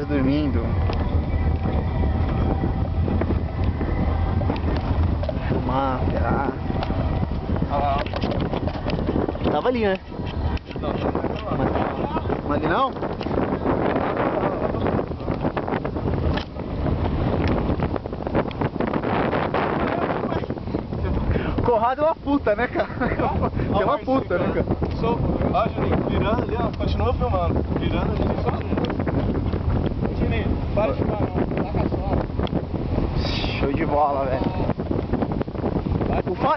Dormindo. Fumar, será? Tava ali, né? Não ali não? Corrado é uma puta, né, cara? É uma puta, né, cara? Ó, Juninho, virando ali, ó, continua filmando. Virando ali, continua. Juninho, para de filmar não, taca só. Show de bola, velho.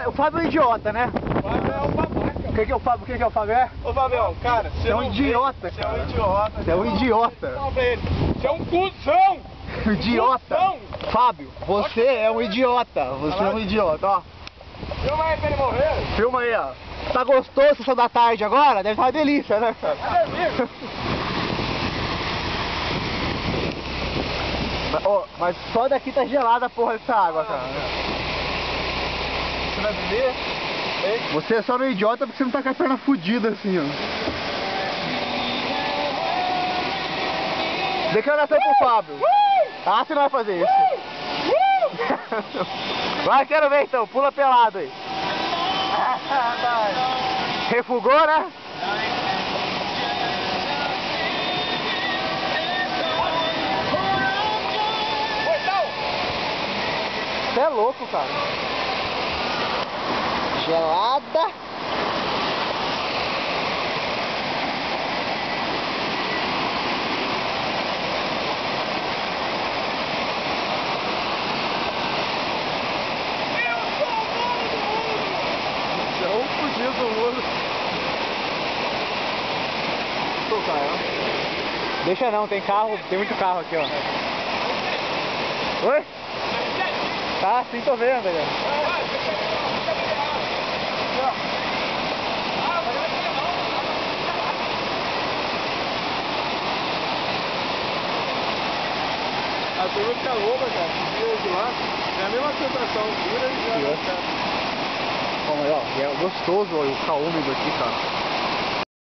O Fábio é um idiota, né? O Fábio é um babaca. Quem que é o Fábio? Quem que é o Fábio? Ô, Fabião, cara, Você é um idiota, cara. Você é um idiota. Você é um idiota. Fala pra ele, você é um cuzão. Idiota. Cuzão. Fábio, você é um idiota. Você é um idiota, ó. Filma aí pra ele morrer. Filma aí, ó. Tá gostoso sessão da tarde agora? Deve estar uma delícia, né, cara? Mas só daqui tá gelada a porra dessa água, cara. Você vai beber? Você é só um idiota porque você não tá com a perna fudida assim, ó. Declaração pro Fábio. Ah, você não vai fazer isso. Vai, quero ver então. Pula pelado aí. Refugou, né? Você é louco, cara. Gelada. Fugido do mundo. Deixa não, tem carro, tem muito carro aqui, ó. Oi? Tá, sim, tô vendo, galera. A turma fica louca, cara. Vira de lá. É a mesma sensação. Vira e já. Calma aí, ó. E é gostoso, ó, o ficar úmido aqui, cara.